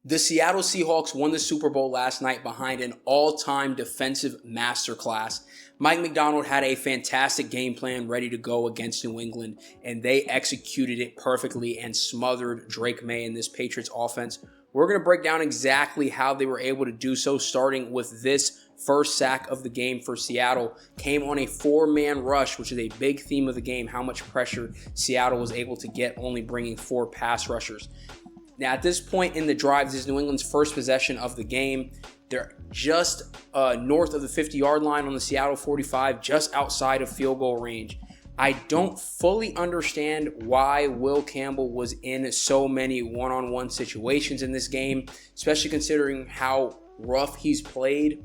The Seattle Seahawks won the Super Bowl last night behind an all-time defensive masterclass. Mike Macdonald had a fantastic game plan ready to go against New England, and they executed it perfectly and smothered Drake May in this Patriots offense. We're going to break down exactly how they were able to do so, starting with this first sack of the game for Seattle. Came on a four-man rush, which is a big theme of the game, how much pressure Seattle was able to get, only bringing four pass rushers. Now, at this point in the drive, this is New England's first possession of the game. They're just north of the 50-yard line on the Seattle 45, just outside of field goal range. I don't fully understand why Will Campbell was in so many one-on-one situations in this game, especially considering how rough he's played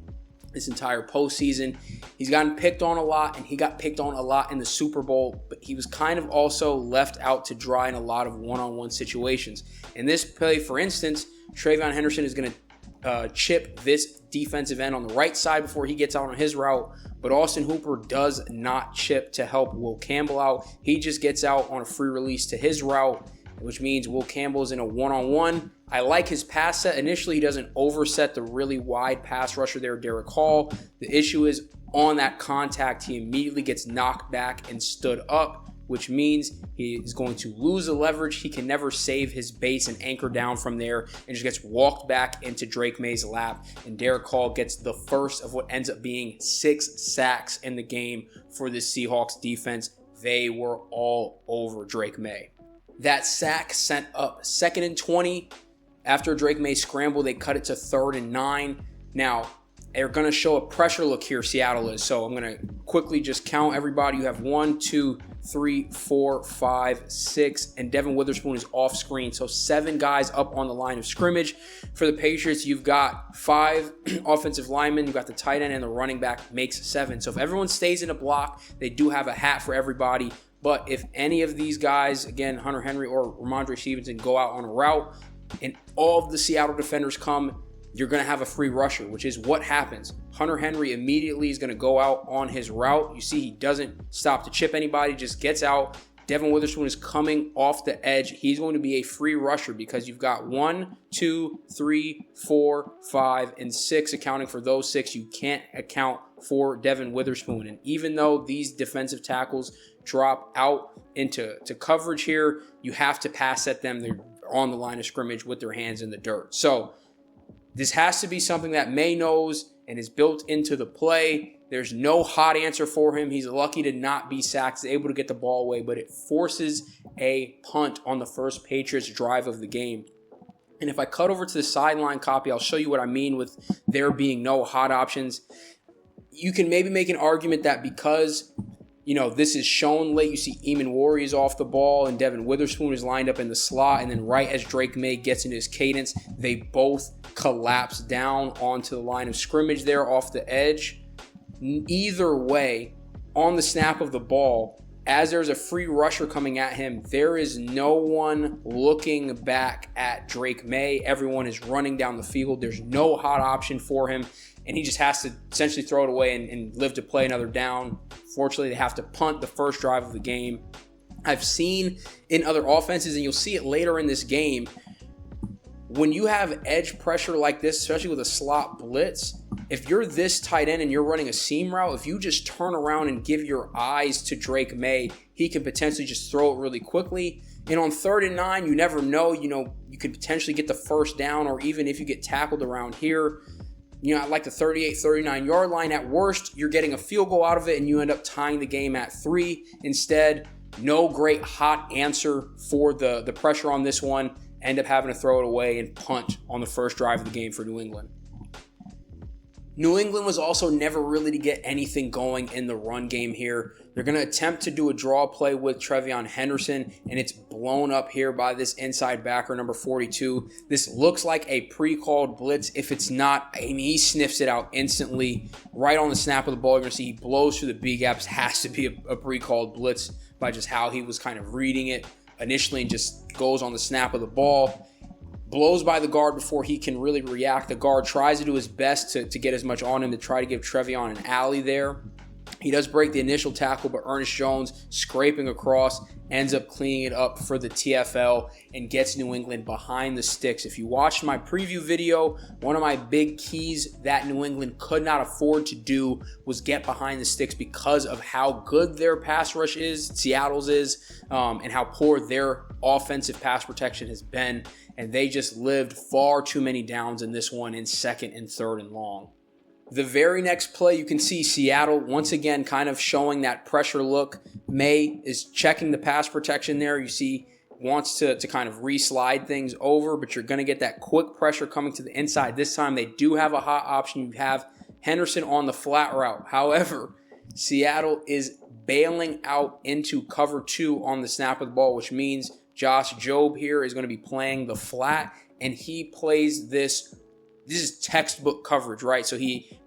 this entire postseason. He's gotten picked on a lot, and he got picked on a lot in the Super Bowl, but he was kind of also left out to dry in a lot of one-on-one situations. In this play, for instance, Travion Henderson is going to chip this defensive end on the right side before he gets out on his route, but Austin Hooper does not chip to help Will Campbell out. He just gets out on a free release to his route, which means Will Campbell is in a one-on-one. I like his pass set. Initially, he doesn't overset the really wide pass rusher there, Derek Hall. The issue is on that contact, he immediately gets knocked back and stood up, which means he is going to lose the leverage. He can never save his base and anchor down from there and just gets walked back into Drake May's lap. And Derek Hall gets the first of what ends up being 6 sacks in the game for the Seahawks defense. They were all over Drake May. That sack sent up 2nd and 20. After Drake May scrambled, they cut it to 3rd and 9. Now, they're going to show a pressure look here, Seattle is. So I'm going to quickly just count everybody. You have 1, 2, 3, 4, 5, 6, and Devin Witherspoon is off screen. So 7 guys up on the line of scrimmage. For the Patriots, you've got 5 offensive linemen. You've got the tight end and the running back makes 7. So if everyone stays in a block, they do have a hat for everybody. But if any of these guys, again, Hunter Henry or Ramondre Stevenson, go out on a route and all of the Seattle defenders come, you're going to have a free rusher, which is what happens. Hunter Henry immediately is going to go out on his route. You see he doesn't stop to chip anybody, just gets out. Devin Witherspoon is coming off the edge. He's going to be a free rusher because you've got 1, 2, 3, 4, 5, and 6. Accounting for those 6, you can't account for Devin Witherspoon. And even though these defensive tackles drop out into coverage here, you have to pass at them. They're on the line of scrimmage with their hands in the dirt. So this has to be something that May knows and is built into the play. There's no hot answer for him. He's lucky to not be sacked. He's able to get the ball away, but it forces a punt on the first Patriots drive of the game. And if I cut over to the sideline copy, I'll show you what I mean with there being no hot options. You can maybe make an argument that because this is shown late. You see Eamon Warrior is off the ball and Devin Witherspoon is lined up in the slot. And then right as Drake May gets into his cadence, they both collapse down onto the line of scrimmage there off the edge. Either way, on the snap of the ball, as there's a free rusher coming at him, there is no one looking back at Drake May. Everyone is running down the field. There's no hot option for him. And he just has to essentially throw it away and live to play another down. Fortunately, they have to punt the first drive of the game. I've seen in other offenses, and you'll see it later in this game, when you have edge pressure like this, especially with a slot blitz, if you're this tight end and you're running a seam route, if you just turn around and give your eyes to Drake May, he can potentially just throw it really quickly. And on 3rd and 9, you never know, you could potentially get the first down, or even if you get tackled around here, at like the 38, 39-yard line, at worst, you're getting a field goal out of it and you end up tying the game at 3. Instead, no great hot answer for the pressure on this one. End up having to throw it away and punt on the first drive of the game for New England. New England was also never really to get anything going in the run game here. They're going to attempt to do a draw play with Travion Henderson, and it's blown up here by this inside backer, number 42. This looks like a pre-called blitz. If it's not, he sniffs it out instantly. Right on the snap of the ball, you're going to see he blows through the B-gaps. Has to be a pre-called blitz by just how he was kind of reading it initially, and just goes on the snap of the ball. Blows by the guard before he can really react. The guard tries to do his best to get as much on him to try to give Travion an alley there. He does break the initial tackle, but Ernest Jones, scraping across, ends up cleaning it up for the TFL and gets New England behind the sticks. If you watched my preview video, one of my big keys that New England could not afford to do was get behind the sticks because of how good their pass rush is, Seattle's is, and how poor their offensive pass protection has been. And they just lived far too many downs in this one in second and third and long. The very next play, you can see Seattle once again kind of showing that pressure look. May is checking the pass protection there. You see wants to kind of re-slide things over, but you're going to get that quick pressure coming to the inside. This time they do have a hot option. You have Henderson on the flat route. However, Seattle is bailing out into cover 2 on the snap of the ball, which means Josh Jobe here is going to be playing the flat, and he plays this is textbook coverage, right? So he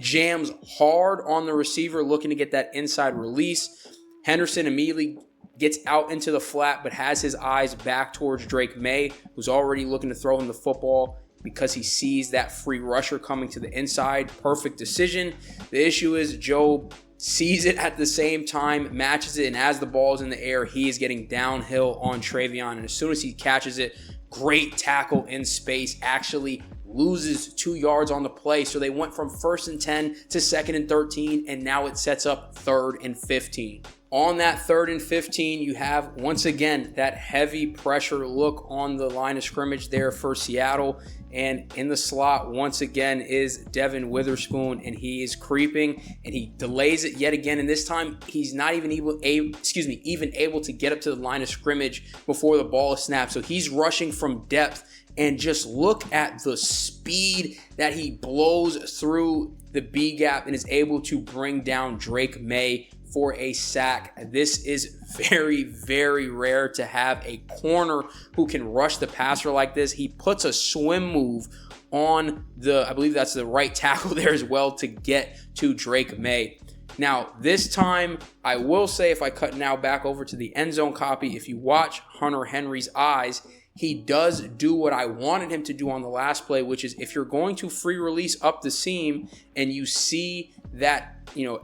jams hard on the receiver looking to get that inside release. Henderson immediately gets out into the flat, but has his eyes back towards Drake May, who's already looking to throw him the football because he sees that free rusher coming to the inside. Perfect decision. The issue is Jobe sees it at the same time, matches it, and as the ball is in the air, he is getting downhill on Travion. And as soon as he catches it, great tackle in space, actually loses 2 yards on the play. So they went from 1st and 10 to 2nd and 13, and now it sets up 3rd and 15. On that 3rd and 15, you have, once again, that heavy pressure look on the line of scrimmage there for Seattle. And in the slot, once again, is Devin Witherspoon, and he is creeping, and he delays it yet again. And this time, he's not even able to get up to the line of scrimmage before the ball is snapped. So he's rushing from depth, and just look at the speed that he blows through the B gap and is able to bring down Drake May for a sack. This is very, very rare to have a corner who can rush the passer like this. He puts a swim move on I believe that's the right tackle there as well, to get to Drake May. Now, this time, I will say, if I cut now back over to the end zone copy, if you watch Hunter Henry's eyes, he does do what I wanted him to do on the last play, which is if you're going to free release up the seam and you see that,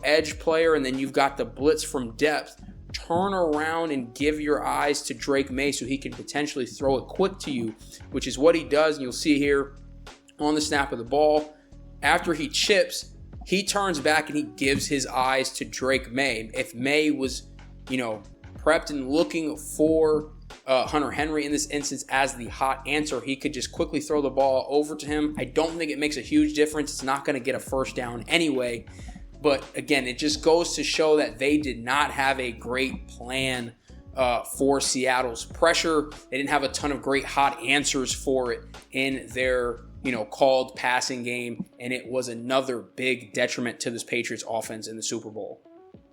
edge player and then you've got the blitz from depth, turn around and give your eyes to Drake May so he can potentially throw it quick to you, which is what he does. And you'll see here on the snap of the ball, after he chips, he turns back and he gives his eyes to Drake May. If May was, prepped and looking for Hunter Henry in this instance as the hot answer, he could just quickly throw the ball over to him. I don't think it makes a huge difference. It's not going to get a first down anyway. But again, it just goes to show that they did not have a great plan for Seattle's pressure. They didn't have a ton of great hot answers for it in their called passing game, and it was another big detriment to this Patriots offense in the Super Bowl.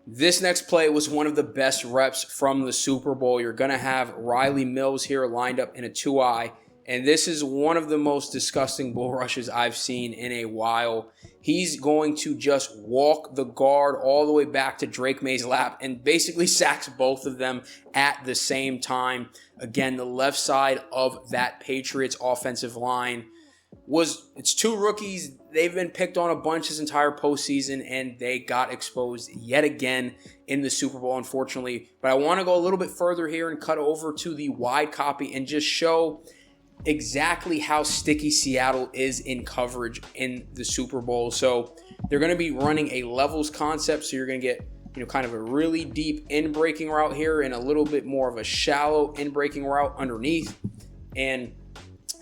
This next play was one of the best reps from the Super Bowl. You're going to have Riley Mills here lined up in a 2-eye, and this is one of the most disgusting bull rushes I've seen in a while. He's going to just walk the guard all the way back to Drake May's lap and basically sacks both of them at the same time. Again, the left side of that Patriots offensive line it's 2 rookies. They've been picked on a bunch this entire postseason, and they got exposed yet again in the Super Bowl, unfortunately. But I want to go a little bit further here and cut over to the wide copy and just show exactly how sticky Seattle is in coverage in the Super Bowl. So they're going to be running a levels concept, so you're going to get kind of a really deep in-breaking route here and a little bit more of a shallow in-breaking route underneath. And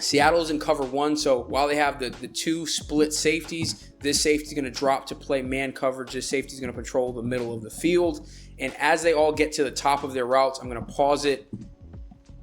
Seattle's in cover 1, so while they have the 2 split safeties, this safety is going to drop to play man coverage. This safety is going to patrol the middle of the field. And as they all get to the top of their routes, I'm going to pause it.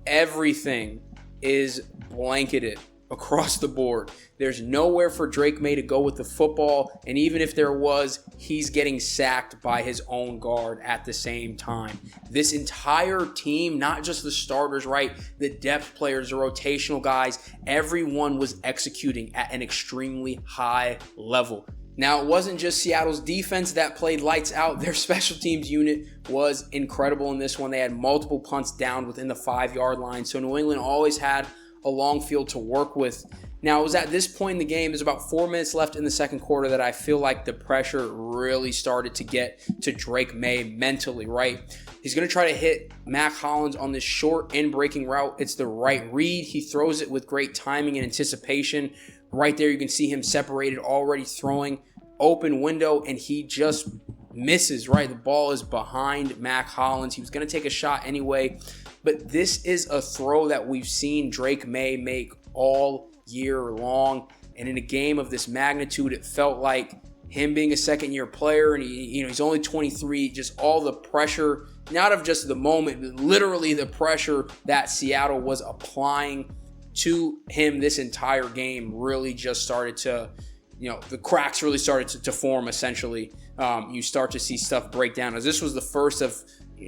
Everything is blanketed across the board. There's nowhere for Drake May to go with the football, and even if there was, he's getting sacked by his own guard at the same time. This entire team, not just the starters, right? The depth players, the rotational guys, everyone was executing at an extremely high level. Now, it wasn't just Seattle's defense that played lights out. Their special teams unit was incredible in this one. They had multiple punts down within the 5-yard line, so New England always had a long field to work with. Now, it was at this point in the game, there's about 4 minutes left in the second quarter, that I feel like the pressure really started to get to Drake May mentally, right? He's going to try to hit Mac Hollins on this short in-breaking route. It's the right read. He throws it with great timing and anticipation. Right there, you can see him separated, already throwing, open window, and he just misses, right? The ball is behind Mac Hollins. He was going to take a shot anyway, but this is a throw that we've seen Drake May make all year long, and in a game of this magnitude, it felt like him being a second-year player, and he's only 23, just all the pressure, not of just the moment, but literally the pressure that Seattle was applying to him this entire game really just started to, the cracks really started to form, essentially. You start to see stuff break down, as this was the first of,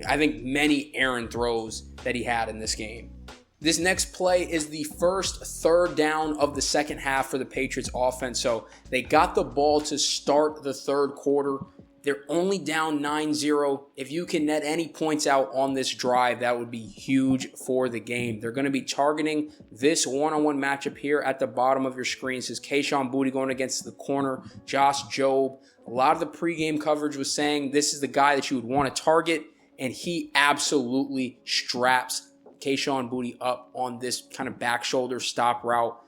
I think, many errant throws that he had in this game. This next play is the first third down of the second half for the Patriots offense. So they got the ball to start the third quarter. They're only down 9-0. If you can net any points out on this drive, that would be huge for the game. They're going to be targeting this one-on-one matchup here at the bottom of your screen. It says Kayshon Boutte going against the corner, Josh Jobe. A lot of the pregame coverage was saying this is the guy that you would want to target, and he absolutely straps Kayshon Boutte up on this kind of back shoulder stop route.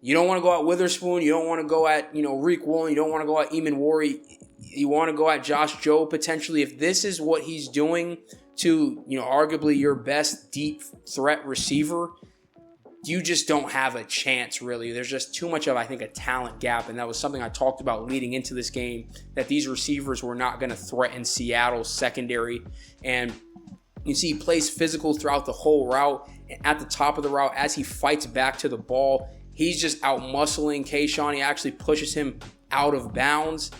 You don't want to go at Witherspoon. You don't want to go at, Reek Woolen. You don't want to go at Eamon Worry. You want to go at Josh Jobe potentially. If this is what he's doing to, arguably your best deep threat receiver, you just don't have a chance, really. There's just too much of, I think, a talent gap, and that was something I talked about leading into this game, that these receivers were not going to threaten Seattle's secondary. And you see he plays physical throughout the whole route. And at the top of the route, as he fights back to the ball, he's just out-muscling Kayshon. He actually pushes him out of bounds.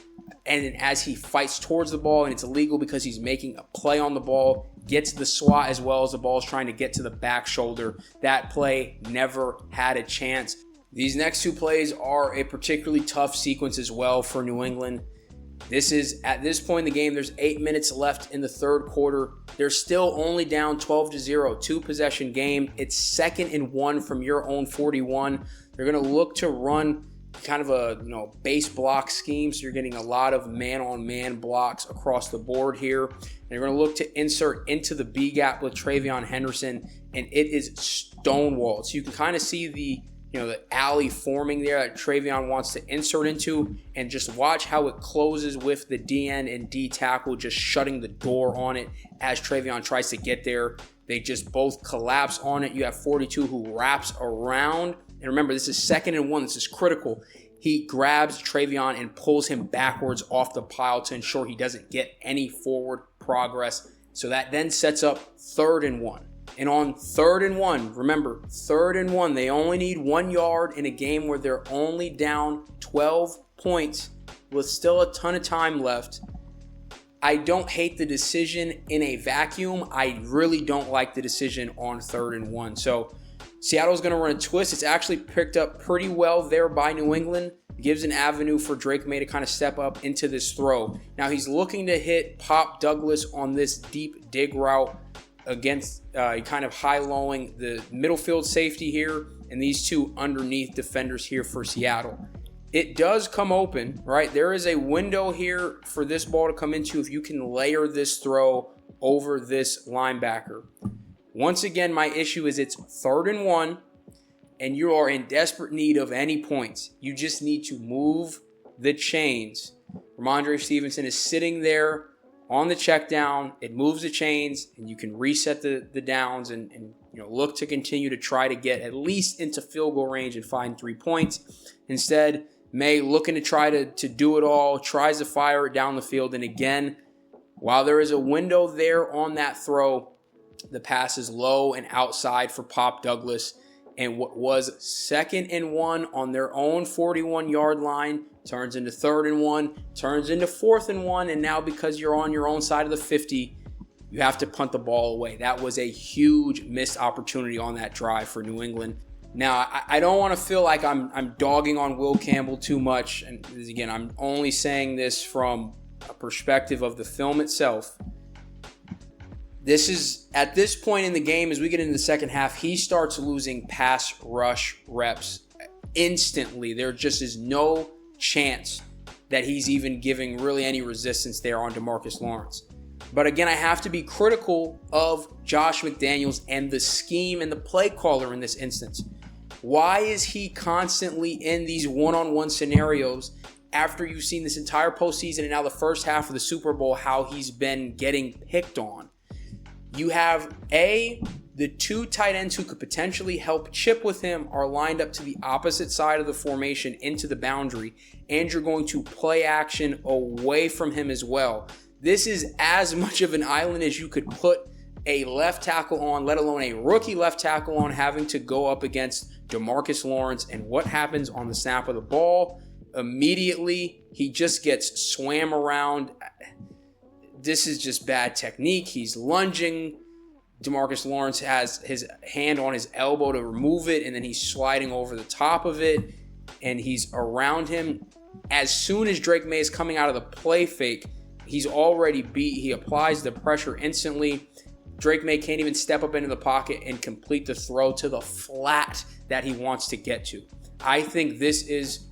And then as he fights towards the ball, and it's illegal because he's making a play on the ball, gets the swat as well as the ball is trying to get to the back shoulder. That play never had a chance. These next two plays are a particularly tough sequence as well for New England. This is, at this point in the game, there's 8 minutes left in the third quarter. They're still only down 12-0, two-possession game. It's 2nd and 1 from your own 41. They're going to look to run kind of a base block scheme, so you're getting a lot of man-on-man blocks across the board here. And you're going to look to insert into the B gap with Travion Henderson, and it is stonewalled. So you can kind of see the alley forming there that Travion wants to insert into, and just watch how it closes with the DN and D tackle just shutting the door on it as Travion tries to get there. They just both collapse on it. You have 42 who wraps around. And remember, this is 2nd and 1. This is critical. He grabs Travion and pulls him backwards off the pile to ensure he doesn't get any forward progress. So that then sets up 3rd and 1. And on 3rd and 1, remember, 3rd and 1, they only need 1 yard in a game where they're only down 12 points with still a ton of time left. I don't hate the decision in a vacuum. I really don't like the decision on 3rd and 1. So Seattle's going to run a twist. It's actually picked up pretty well there by New England. It gives an avenue for Drake May to kind of step up into this throw. Now he's looking to hit Pop Douglas on this deep dig route against kind of high-lowing the middle field safety here and these two underneath defenders here for Seattle. It does come open, right? There is a window here for this ball to come into if you can layer this throw over this linebacker. Once again, my issue is it's 3rd and 1, and you are in desperate need of any points. You just need to move the chains. Ramondre Stevenson is sitting there on the check down. It moves the chains, and you can reset the downs and look to continue to try to get at least into field goal range and find 3 points. Instead, May looking to try to do it all, tries to fire it down the field, and again, while there is a window there on that throw, the pass is low and outside for Pop Douglas, and what was 2nd and 1 on their own 41-yard line turns into 3rd and 1, turns into 4th and 1, and now because you're on your own side of the 50, you have to punt the ball away. That was a huge missed opportunity on that drive for New England. Now, I don't want to feel like I'm dogging on Will Campbell too much, and again, I'm only saying this from a perspective of the film itself. This is, at this point in the game, as we get into the second half, he starts losing pass rush reps instantly. There just is no chance that he's even giving really any resistance there on DeMarcus Lawrence. But again, I have to be critical of Josh McDaniels and the scheme and the play caller in this instance. Why is he constantly in these one-on-one scenarios after you've seen this entire postseason and now the first half of the Super Bowl, how he's been getting picked on? You have the two tight ends who could potentially help chip with him are lined up to the opposite side of the formation into the boundary, and you're going to play action away from him as well. This is as much of an island as you could put a left tackle on, let alone a rookie left tackle on, having to go up against DeMarcus Lawrence. And what happens on the snap of the ball? Immediately, he just gets swam around. This is just bad technique. He's lunging. DeMarcus Lawrence has his hand on his elbow to remove it, and then he's sliding over the top of it, and he's around him. As soon as Drake May is coming out of the play fake, he's already beat. He applies the pressure instantly. Drake May can't even step up into the pocket and complete the throw to the flat that he wants to get to. I think this is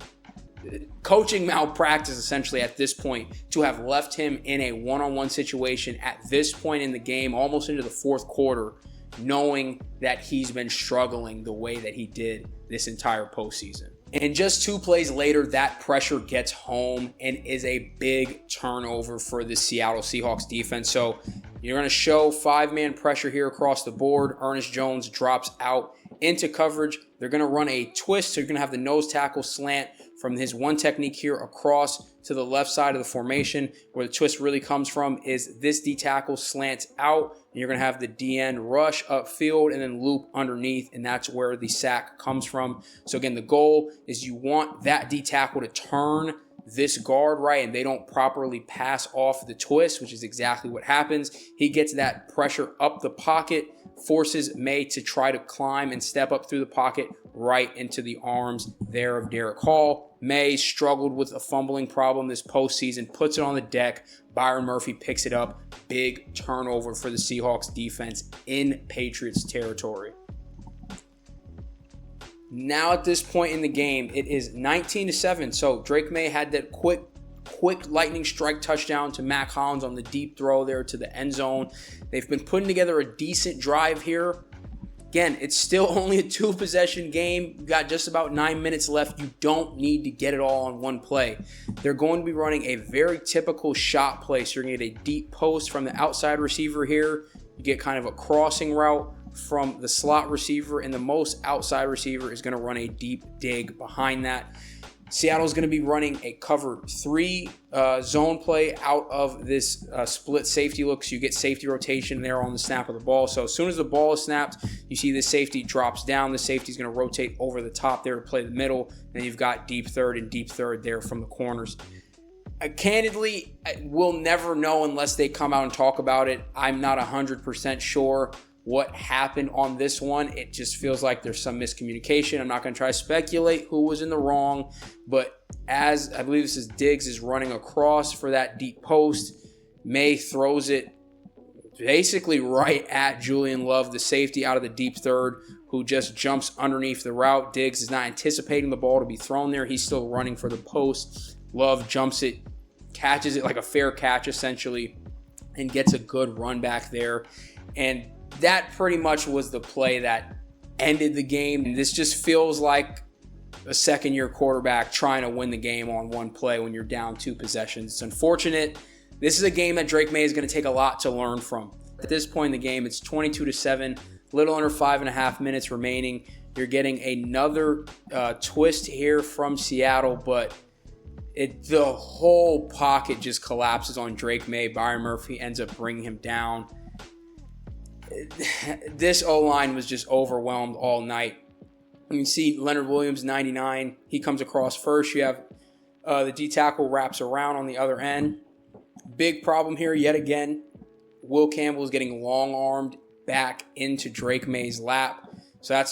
coaching malpractice essentially at this point, to have left him in a one-on-one situation at this point in the game, almost into the fourth quarter, knowing that he's been struggling the way that he did this entire postseason. And just 2 plays later, that pressure gets home and is a big turnover for the Seattle Seahawks defense. So you're going to show 5-man pressure here across the board. Ernest Jones drops out into coverage. They're going to run a twist, so you're going to have the nose tackle slant from his one technique here across to the left side of the formation. Where the twist really comes from is this D tackle slants out, and you're going to have the DN rush upfield and then loop underneath, and that's where the sack comes from. So again, the goal is you want that D tackle to turn this guard right, and they don't properly pass off the twist, which is exactly what happens. He gets that pressure up the pocket, forces May to try to climb and step up through the pocket right into the arms there of Derek Hall. May struggled with a fumbling problem this postseason, puts it on the deck. Byron Murphy picks it up. Big turnover for the Seahawks defense in Patriots territory. Now at this point in the game, it is 19-7. So Drake May had that quick lightning strike touchdown to Mac Hollins on the deep throw there to the end zone. They've been putting together a decent drive here. Again, it's still only a 2-possession game. You've got just about 9 minutes left. You don't need to get it all on one play. They're going to be running a very typical shot play. So you're going to get a deep post from the outside receiver here. You get kind of a crossing route from the slot receiver, and the most outside receiver is going to run a deep dig behind that. Seattle's going to be running a cover 3 zone play out of this split safety look. So you get safety rotation there on the snap of the ball. So as soon as the ball is snapped, you see the safety drops down. The safety is going to rotate over the top there to play the middle. Then you've got deep third and deep third there from the corners. Candidly, we'll never know unless they come out and talk about it. I'm not 100% sure what happened on this one. It just feels like there's some miscommunication. I'm not going to try to speculate who was in the wrong, but as I believe this is Diggs is running across for that deep post, May throws it basically right at Julian Love, the safety out of the deep third, who just jumps underneath the route. Diggs is not anticipating the ball to be thrown there. He's still running for the post. Love jumps it, catches it like a fair catch essentially, and gets a good run back there. And that pretty much was the play that ended the game. And this just feels like a second-year quarterback trying to win the game on one play when you're down 2 possessions. It's unfortunate. This is a game that Drake May is going to take a lot to learn from. At this point in the game, it's 22-7, little under 5.5 minutes remaining. You're getting another twist here from Seattle, but the whole pocket just collapses on Drake May. Byron Murphy ends up bringing him down. This O-line was just overwhelmed all night. You can see Leonard Williams, 99. He comes across first. You have the D-tackle wraps around on the other end. Big problem here yet again. Will Campbell is getting long-armed back into Drake May's lap. So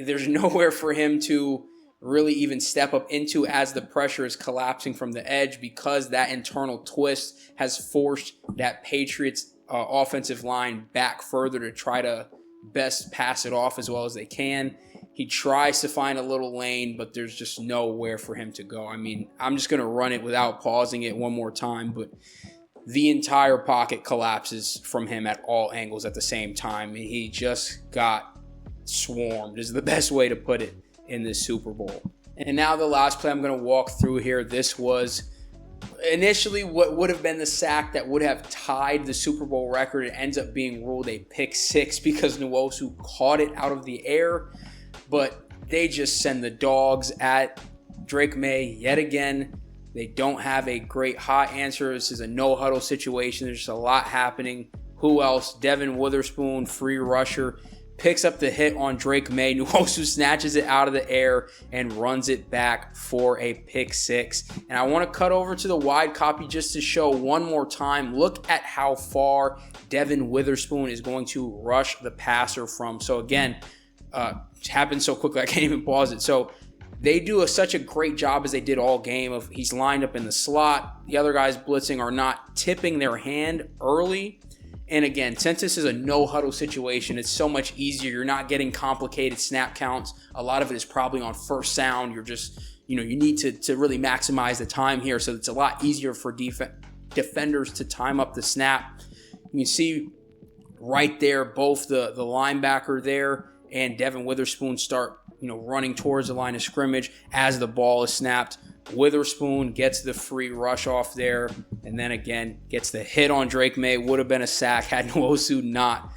there's nowhere for him to really even step up into as the pressure is collapsing from the edge, because that internal twist has forced that Patriots offensive line back further to try to best pass it off as well as they can. He tries to find a little lane, but there's just nowhere for him to go. I mean, I'm just going to run it without pausing it one more time, but the entire pocket collapses from him at all angles at the same time. He just got swarmed, is the best way to put it, in this Super Bowl. And now the last play I'm going to walk through here. This was initially what would have been the sack that would have tied the Super Bowl record. It ends up being ruled a pick six because Nwosu caught it out of the air. But they just send the dogs at Drake May yet again. They don't have a great hot answer. This is a no-huddle situation. There's just a lot happening. Who else? Devin Witherspoon, free rusher, picks up the hit on Drake May. Nwosu snatches it out of the air and runs it back for a pick six. And I want to cut over to the wide copy just to show one more time. Look at how far Devin Witherspoon is going to rush the passer from. So again, it happened so quickly I can't even pause it. So they do such a great job as they did all game of he's lined up in the slot. The other guys blitzing are not tipping their hand early. And again, since this is a no-huddle situation, it's so much easier. You're not getting complicated snap counts. A lot of it is probably on first sound. You're just, you need to really maximize the time here. So it's a lot easier for defenders to time up the snap. You can see right there, both the linebacker there and Devin Witherspoon start, running towards the line of scrimmage as the ball is snapped. Witherspoon gets the free rush off there, and then again gets the hit on Drake May. Would have been a sack had Nwosu not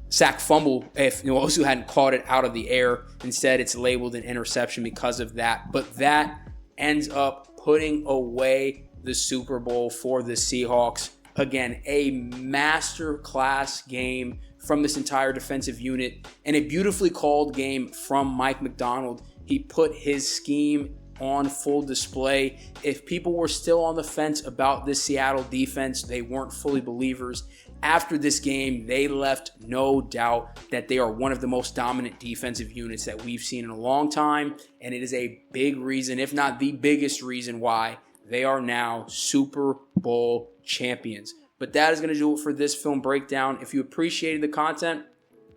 sack fumble if Nwosu hadn't caught it out of the air. Instead, it's labeled an interception because of that. But that ends up putting away the Super Bowl for the Seahawks. Again, a masterclass game from this entire defensive unit and a beautifully called game from Mike Macdonald. He put his scheme on full display. If people were still on the fence about this Seattle defense, they weren't fully believers. After this game, they left no doubt that they are one of the most dominant defensive units that we've seen in a long time, and it is a big reason, if not the biggest reason, why they are now Super Bowl champions. But that is going to do it for this film breakdown. If you appreciated the content,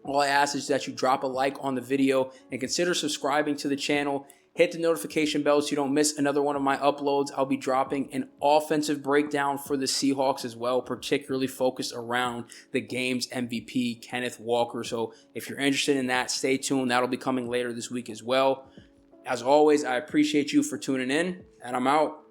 all I ask is that you drop a like on the video and consider subscribing to the channel. Hit the notification bell so you don't miss another one of my uploads. I'll be dropping an offensive breakdown for the Seahawks as well, particularly focused around the game's MVP, Kenneth Walker. So if you're interested in that, stay tuned. That'll be coming later this week as well. As always, I appreciate you for tuning in, and I'm out.